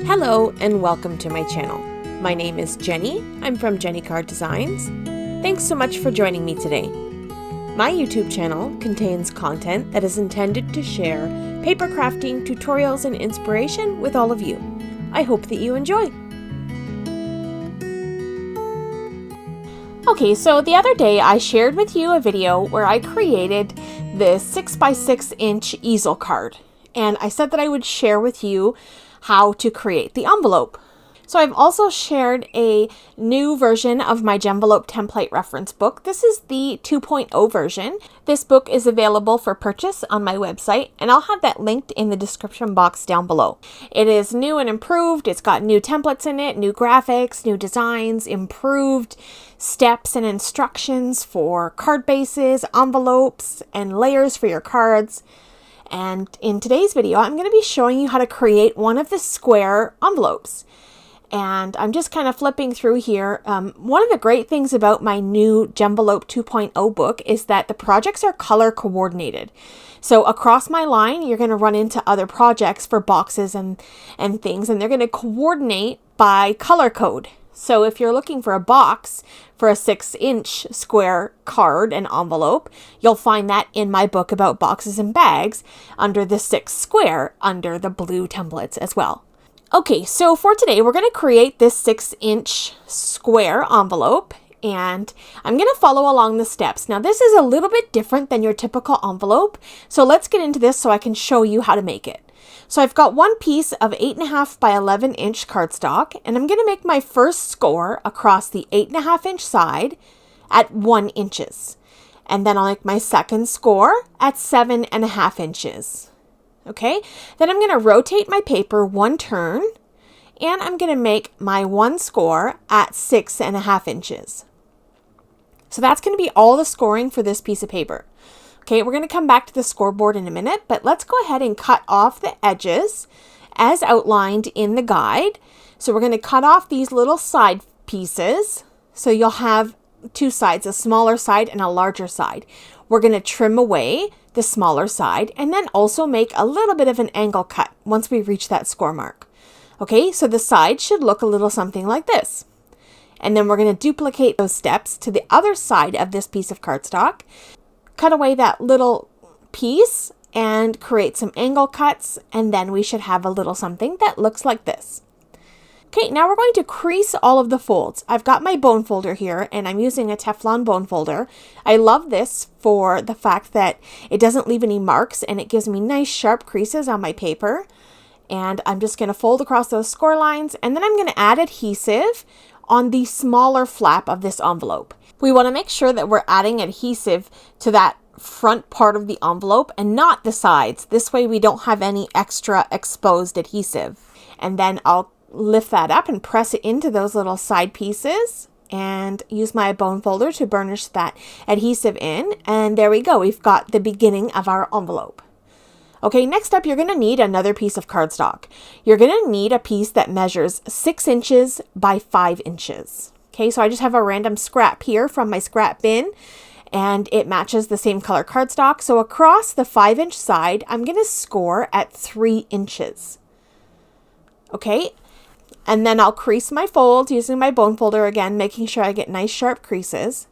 Hello and welcome to my channel. My name is Jenny. I'm from Jenny Card Designs. Thanks so much for joining me today. My YouTube channel contains content that is intended to share paper crafting tutorials and inspiration with all of you. I hope that you enjoy. Okay, so the other day I shared with you a video where I created this 6x6 inch easel card, and I said that I would share with you how to create the envelope. So I've also shared a new version of my Jen-Velope template reference book. This is the 2.0 version. This book is available for purchase on my website, and I'll have that linked in the description box down below. It is new and improved. It's got new templates in it, new graphics, new designs, improved steps and instructions for card bases, envelopes, and layers for your cards. And in today's video, I'm going to be showing you how to create one of the square envelopes. And I'm just kind of flipping through here. One of the great things about my new Jen-Velope 2.0 book is that the projects are color coordinated. So across my line, you're going to run into other projects for boxes and things, and they're going to coordinate by color code. So if you're looking for a box for a 6-inch square card and envelope, you'll find that in my book about boxes and bags under the 6 square under the blue templates as well. Okay, so for today, we're going to create this 6-inch square envelope, and I'm going to follow along the steps. Now, this is a little bit different than your typical envelope, so let's get into this so I can show you how to make it. So I've got one piece of 8.5 by 11 inch cardstock, and I'm going to make my first score across the 8.5 inch side at 1 inches. And then I'll make my second score at 7.5 inches. Okay, then I'm going to rotate my paper one turn, and I'm going to make my one score at 6.5 inches. So that's going to be all the scoring for this piece of paper. Okay, we're going to come back to the scoreboard in a minute, but let's go ahead and cut off the edges as outlined in the guide. So we're going to cut off these little side pieces. So you'll have two sides, a smaller side and a larger side. We're going to trim away the smaller side and then also make a little bit of an angle cut once we reach that score mark. Okay, so the side should look a little something like this. And then we're going to duplicate those steps to the other side of this piece of cardstock. Cut away that little piece and create some angle cuts, and then we should have a little something that looks like this. Okay, now we're going to crease all of the folds. I've got my bone folder here, and I'm using a Teflon bone folder. I love this for the fact that it doesn't leave any marks, and it gives me nice sharp creases on my paper. And I'm just going to fold across those score lines, and then I'm going to add adhesive on the smaller flap of this envelope. We want to make sure that we're adding adhesive to that front part of the envelope and not the sides. This way we don't have any extra exposed adhesive. And then I'll lift that up and press it into those little side pieces and use my bone folder to burnish that adhesive in. And there we go. We've got the beginning of our envelope. Okay, next up, you're going to need another piece of cardstock. You're going to need a piece that measures 6 inches by 5 inches. Okay, so I just have a random scrap here from my scrap bin, and it matches the same color cardstock. So across the 5-inch side, I'm going to score at 3 inches. Okay, and then I'll crease my folds using my bone folder again, making sure I get nice sharp creases.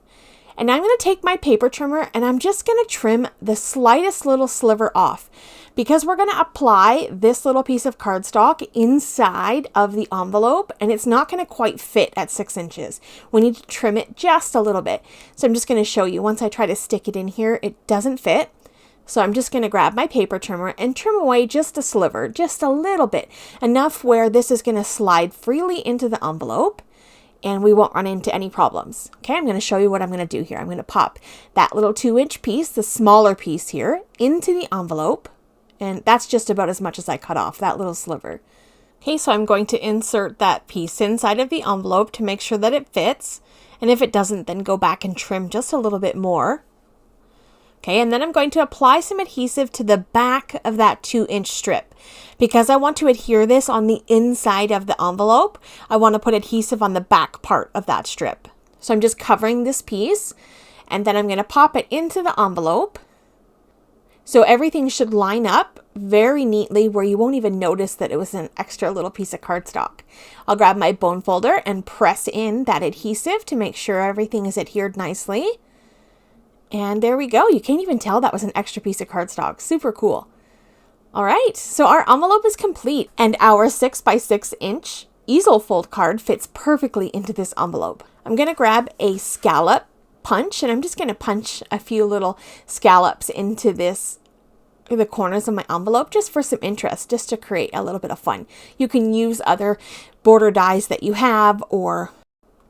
And I'm going to take my paper trimmer and I'm just going to trim the slightest little sliver off because we're going to apply this little piece of cardstock inside of the envelope and it's not going to quite fit at 6 inches. We need to trim it just a little bit. So I'm just going to show you once I try to stick it in here, it doesn't fit. So I'm just going to grab my paper trimmer and trim away just a sliver, just a little bit, enough where this is going to slide freely into the envelope. And we won't run into any problems. Okay, I'm going to show you what I'm going to do here. I'm going to pop that little 2-inch piece, the smaller piece here, into the envelope. And that's just about as much as I cut off, that little sliver. Okay, so I'm going to insert that piece inside of the envelope to make sure that it fits. And if it doesn't, then go back and trim just a little bit more. Okay, and then I'm going to apply some adhesive to the back of that 2-inch strip. Because I want to adhere this on the inside of the envelope, I want to put adhesive on the back part of that strip. So I'm just covering this piece, and then I'm going to pop it into the envelope. So everything should line up very neatly where you won't even notice that it was an extra little piece of cardstock. I'll grab my bone folder and press in that adhesive to make sure everything is adhered nicely. And there we go. You can't even tell that was an extra piece of cardstock. Super cool. All right, so our envelope is complete and our 6x6" easel fold card fits perfectly into this envelope. I'm going to grab a scallop punch and I'm just going to punch a few little scallops into the corners of my envelope just for some interest, just to create a little bit of fun. You can use other border dies that you have or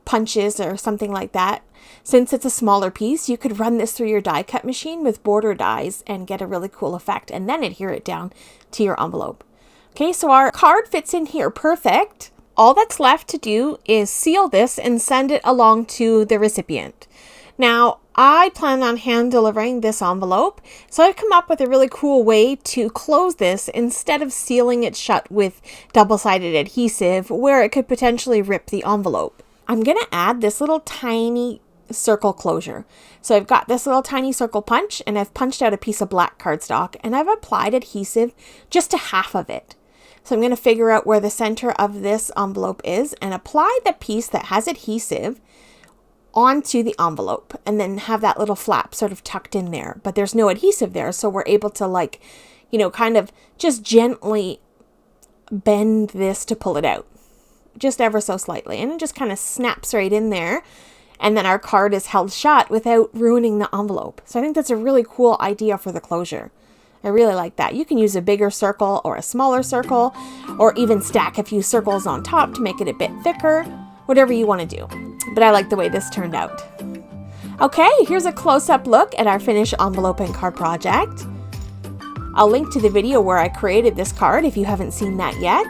punches or something like that. Since it's a smaller piece, you could run this through your die cut machine with border dies and get a really cool effect and then adhere it down to your envelope. Okay, so our card fits in here perfect. All that's left to do is seal this and send it along to the recipient. Now, I plan on hand delivering this envelope, so I've come up with a really cool way to close this instead of sealing it shut with double-sided adhesive where it could potentially rip the envelope. I'm going to add this little tiny circle closure. So I've got this little tiny circle punch and I've punched out a piece of black cardstock and I've applied adhesive just to half of it. So I'm going to figure out where the center of this envelope is and apply the piece that has adhesive onto the envelope and then have that little flap sort of tucked in there, but there's no adhesive there, so we're able to kind of just gently bend this to pull it out just ever so slightly, and it just kind of snaps right in there, and then our card is held shut without ruining the envelope. So I think that's a really cool idea for the closure. I really like that. You can use a bigger circle or a smaller circle, or even stack a few circles on top to make it a bit thicker, whatever you want to do. But I like the way this turned out. Okay, here's a close-up look at our finished envelope and card project. I'll link to the video where I created this card if you haven't seen that yet.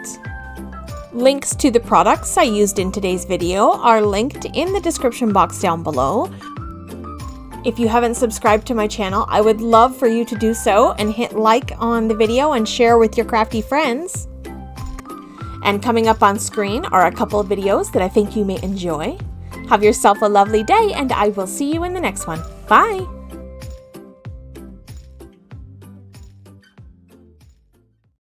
Links to the products I used in today's video are linked in the description box down below. If you haven't subscribed to my channel, I would love for you to do so and hit like on the video and share with your crafty friends. And coming up on screen are a couple of videos that I think you may enjoy. Have yourself a lovely day, and I will see you in the next one. Bye!